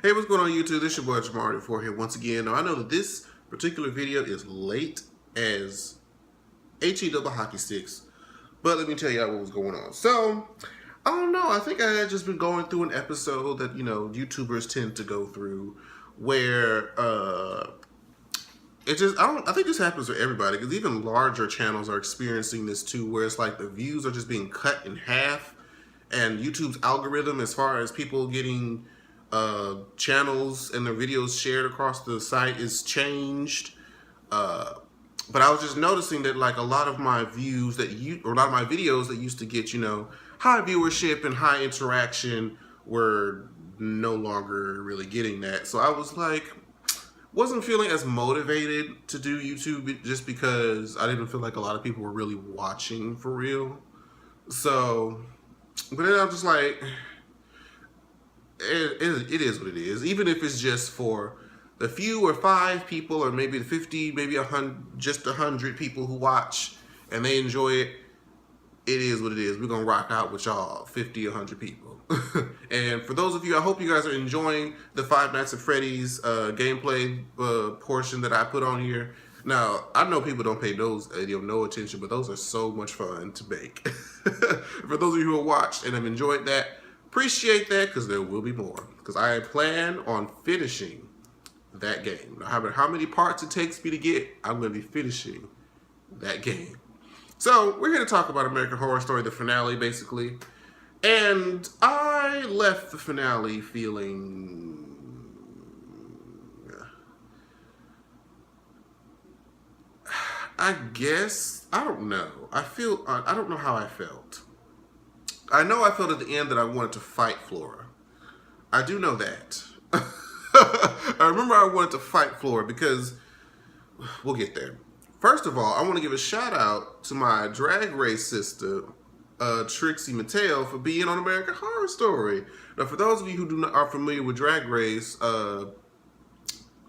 Hey, what's going on YouTube? This is your boy Jamari4 here once again. Now I know that this particular video is late as HE double hockey sticks, but let me tell y'all what was going on. So, I don't know, I think I had just been going through an episode that, YouTubers tend to go through where I think this happens to everybody because even larger channels are experiencing this too, where it's like the views are just being cut in half and YouTube's algorithm as far as people getting channels and their videos shared across the site is changed. But I was just noticing that like a lot of my videos that used to get, high viewership and high interaction were no longer really getting that. So I was like, wasn't feeling as motivated to do YouTube just because I didn't feel like a lot of people were really watching for real. So, but then I'm just like, it is what it is. Even if it's just for the few or 5 people, or maybe the 50, maybe 100, just 100 people who watch and they enjoy it, it is what it is. We're gonna rock out with y'all, 50, 100 people. And for those of you, I hope you guys are enjoying the Five Nights at Freddy's gameplay portion that I put on here. Now, I know people don't pay those no attention, but those are so much fun to make. For those of you who have watched and have enjoyed that, appreciate that, because there will be more. Because I plan on finishing that game. No matter how many parts it takes me to get, I'm going to be finishing that game. So, we're here to talk about American Horror Story, the finale, basically. And I left the finale feeling... I guess, I don't know. I don't know how I felt. I know I felt at the end that I wanted to fight Flora. I do know that. I remember I wanted to fight Flora because, we'll get there. First of all, I want to give a shout out to my drag race sister, Trixie Mateo, for being on American Horror Story. Now, for those of you who are familiar with Drag Race,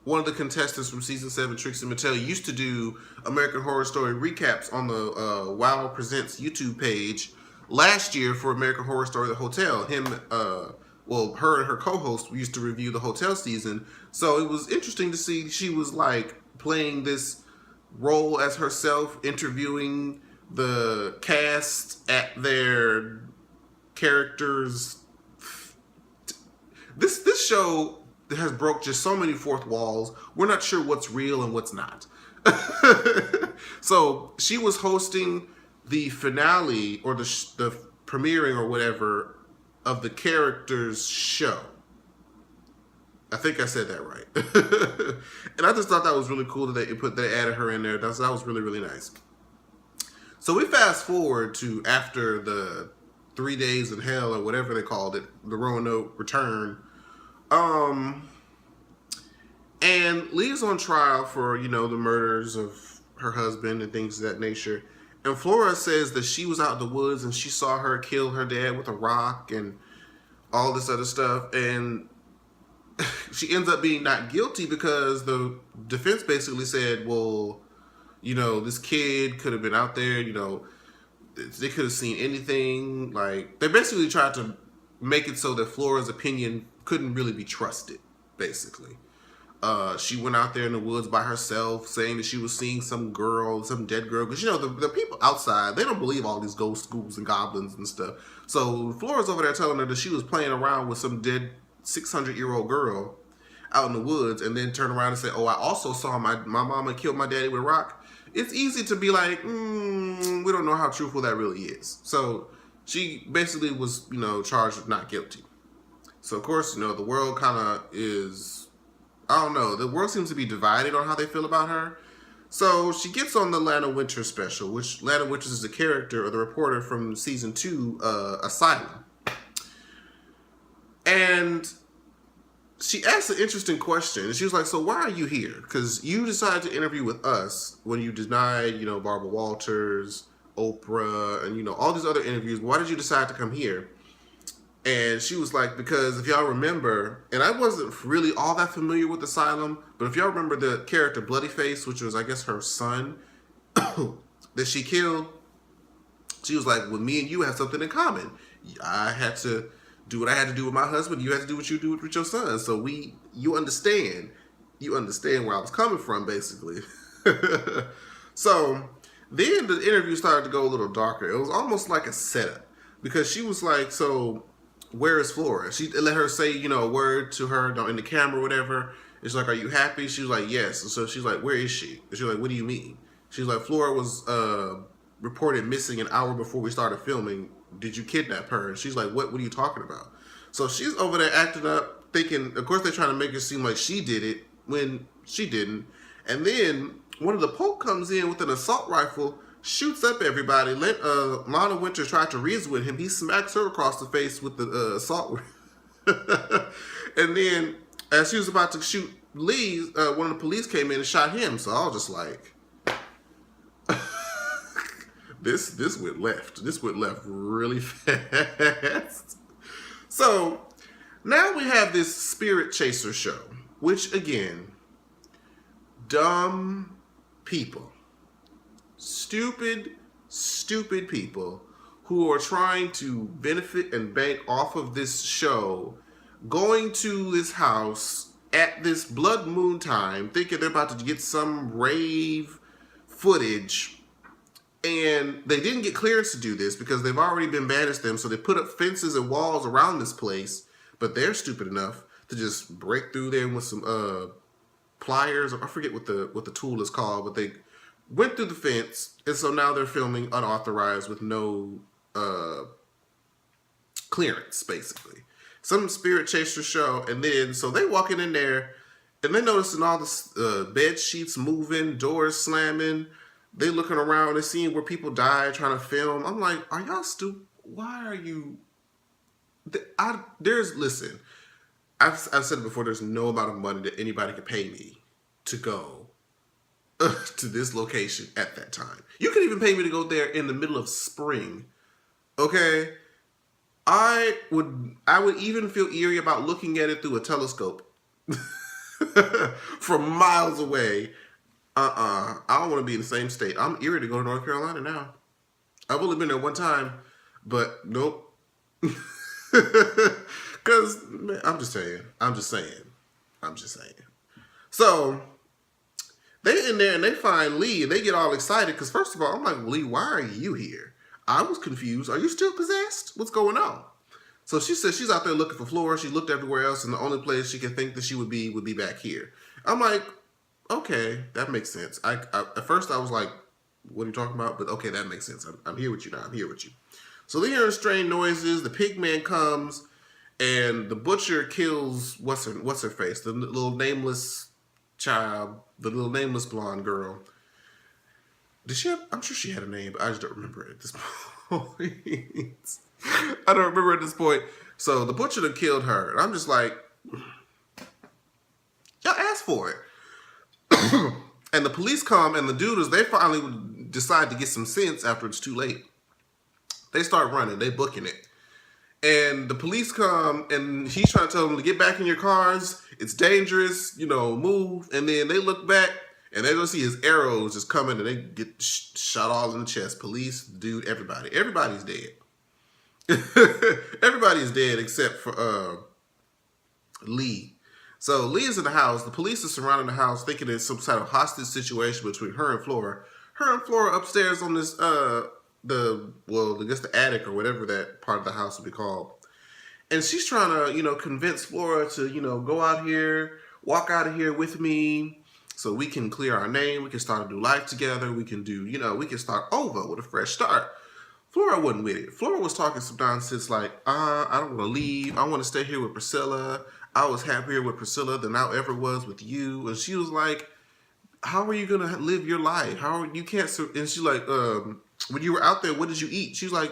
one of the contestants from season 7, Trixie Mattel, used to do American Horror Story recaps on the WoW Presents YouTube page last year for American Horror Story The Hotel. Her and her co-host used to review the hotel season. So it was interesting to see she was like playing this role as herself, interviewing the cast at their characters. This show has broke just so many fourth walls. We're not sure what's real and what's not. So she was hosting the finale or the premiering or whatever of the characters show. I think I said that right. And I just thought that was really cool that they added her in there. That was really, really nice. So we fast forward to after the 3 days in hell or whatever they called it, the Roanoke return. And Lee's on trial for, the murders of her husband and things of that nature. And Flora says that she was out in the woods and she saw her kill her dad with a rock and all this other stuff. And she ends up being not guilty because the defense basically said, well, this kid could have been out there, they could have seen anything. Like, they basically tried to make it so that Flora's opinion couldn't really be trusted, basically. She went out there in the woods by herself saying that she was seeing some dead girl. Because, the people outside, they don't believe all these ghosts, ghouls, and goblins and stuff. So Flora's over there telling her that she was playing around with some dead 600-year-old girl out in the woods, and then turn around and say, oh, I also saw my mama kill my daddy with a rock. It's easy to be like, we don't know how truthful that really is. So she basically was, charged with not guilty. So, of course, the world kind of is... I don't know. The world seems to be divided on how they feel about her. So she gets on the Lana Winters special, which Lana Winters is the character or the reporter from season 2, Asylum. And she asked an interesting question. And she was like, so why are you here? Because you decided to interview with us when you denied, Barbara Walters, Oprah, and, all these other interviews. Why did you decide to come here? And she was like, because if y'all remember, and I wasn't really all that familiar with Asylum, but if y'all remember the character Bloodyface, which was, I guess, her son, that she killed, she was like, well, me and you have something in common. I had to do what I had to do with my husband. You had to do what you do with your son. So you understand where I was coming from, basically. So then the interview started to go a little darker. It was almost like a setup because she was like, "So where is Flora?" She let her say, a word to her in the camera or whatever. It's like, "Are you happy?" She was like, "Yes." And so she's like, "Where is she?" And she's like, "What do you mean?" She's like, "Flora was reported missing an hour before we started filming. Did you kidnap her?" And she's like, What are you talking about?" So she's over there acting up, thinking, of course they're trying to make it seem like she did it when she didn't. And then one of the Pope comes in with an assault rifle, shoots up everybody. Lana Winter tried to reason with him. He smacks her across the face with the assault rifle. And then as she was about to shoot Lee, one of the police came in and shot him. So I was just like, This went left. This went left really fast. So now we have this Spirit Chaser show, which again, dumb people, stupid people who are trying to benefit and bank off of this show, going to this house at this blood moon time, thinking they're about to get some rave footage. And they didn't get clearance to do this because they've already been banished them. So they put up fences and walls around this place. But they're stupid enough to just break through there with some pliers. I forget what the tool is called. But they went through the fence. And so now they're filming unauthorized with no clearance, basically. Some Spirit Chaser show. And then, so they walking in there. And they noticing all the bed sheets moving, doors slamming. They looking around and seeing where people died trying to film. I'm like, are y'all stupid? Why are you? Listen, I've said it before, there's no amount of money that anybody could pay me to go to this location at that time. You could even pay me to go there in the middle of spring. Okay? I would even feel eerie about looking at it through a telescope from miles away. I don't want to be in the same state. I'm eager to go to North Carolina now. I've only been there one time, but nope. Because, I'm just saying. So, they in there and they find Lee and they get all excited because first of all, I'm like, Lee, why are you here? I was confused. Are you still possessed? What's going on? So she says she's out there looking for Flora. She looked everywhere else and the only place she could think that she would be back here. I'm like, okay, that makes sense. I at first I was like, what are you talking about? But okay, that makes sense. I'm here with you now. I'm here with you. So they hear strange noises. The pig man comes, and the butcher kills what's her face, the little nameless child, the little nameless blonde girl. Did she have? I'm sure she had a name, but I just don't remember it at this point. I don't remember at this point. So the butcher done killed her, and I'm just like, y'all asked for it. And the police come, and the dudes, they finally decide to get some sense after it's too late. They start running. They booking it. And the police come, and he's trying to tell them to get back in your cars. It's dangerous, move. And then they look back, and they don't see his arrows just coming, and they get shot all in the chest. Police, dude, everybody. Everybody's dead. Everybody is dead except for Lee. So Lee is in the house. The police are surrounding the house, thinking it's some sort of hostage situation between her and Flora. Her and Flora upstairs on this, I guess the attic or whatever that part of the house would be called. And she's trying to, convince Flora to, go out here, walk out of here with me, so we can clear our name. We can start a new life together. We can do, we can start over with a fresh start. Flora wasn't with it. Flora was talking some nonsense like, I don't want to leave. I want to stay here with Priscilla. I was happier with Priscilla than I ever was with you. And she was like, how are you going to live your life? You can't. And she's like, when you were out there, what did you eat? She's like,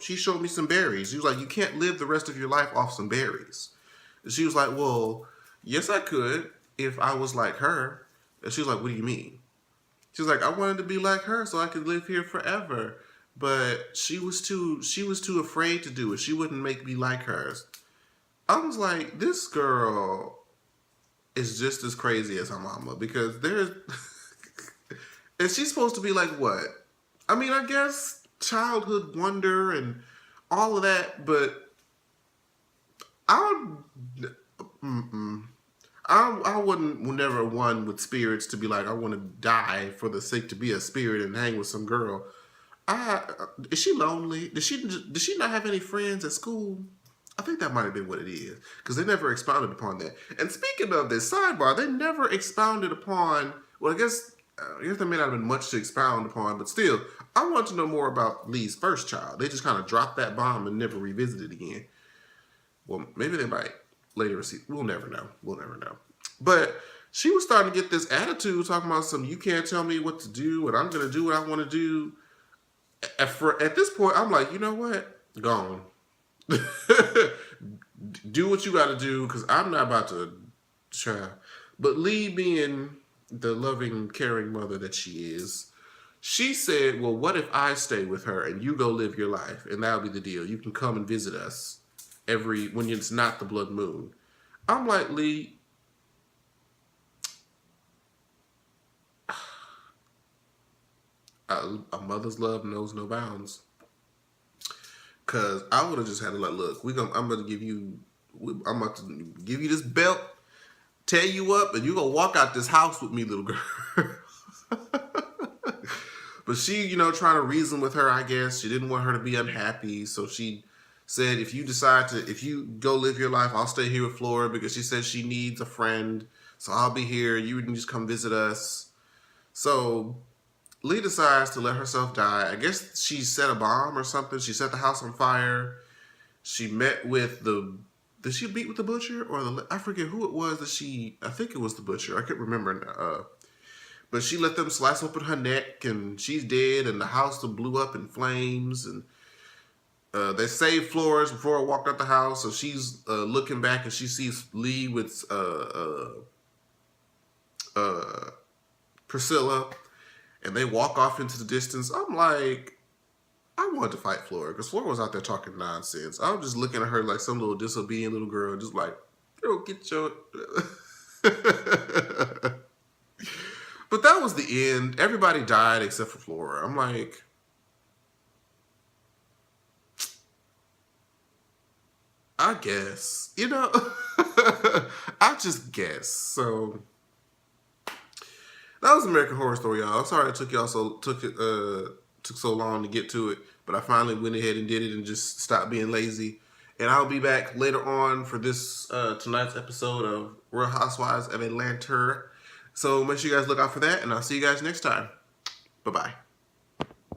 she showed me some berries. She was like, you can't live the rest of your life off some berries. And she was like, well, yes, I could if I was like her. And she was like, what do you mean? She was like, I wanted to be like her so I could live here forever. But she was too afraid to do it. She wouldn't make me like hers. I was like, this girl is just as crazy as her mama because and she's supposed to be like what? I mean, I guess childhood wonder and all of that, but I would, I wouldn't never one with spirits to be like I want to die for the sake to be a spirit and hang with some girl. I Is she lonely? Did she not have any friends at school? I think that might have been what it is because they never expounded upon that. And speaking of this sidebar, they never expounded upon. Well, I guess there may not have been much to expound upon, but still, I want to know more about Lee's first child. They just kind of dropped that bomb and never revisited it again. Well, maybe they might later see. We'll never know. We'll never know. But she was starting to get this attitude, talking about some you can't tell me what to do, and I'm going to do what I want to do. At this point, I'm like, you know what? Gone. Do what you got to do because I'm not about to try. But Lee, being the loving, caring mother that she is, she said, well, what if I stay with her and you go live your life? And that'll be the deal. You can come and visit us when it's not the blood moon. I'm like, Lee, a mother's love knows no bounds. Cause I would have just had to like, look, I'm about to give you this belt, tear you up, and you gonna walk out this house with me, little girl. But she, trying to reason with her, I guess she didn't want her to be unhappy, so she said, if you go live your life, I'll stay here with Flora because she said she needs a friend, so I'll be here. You can just come visit us. So Lee decides to let herself die. I guess she set a bomb or something. She set the house on fire. She met with did she meet with the butcher I forget who it was I think it was the butcher. I can't remember. But she let them slice open her neck and she's dead and the house blew up in flames and they saved Flores before I walked out the house. So she's looking back and she sees Lee with Priscilla. And they walk off into the distance. I'm like, I wanted to fight Flora because Flora was out there talking nonsense. I was just looking at her like some little disobedient little girl, just like, get your. But that was the end. Everybody died except for Flora. I'm like, I guess, I just guess. So that was American Horror Story, y'all. I'm sorry it took so long to get to it, but I finally went ahead and did it and just stopped being lazy. And I'll be back later on for this tonight's episode of Real Housewives of Atlanta. So make sure you guys look out for that, and I'll see you guys next time. Bye-bye.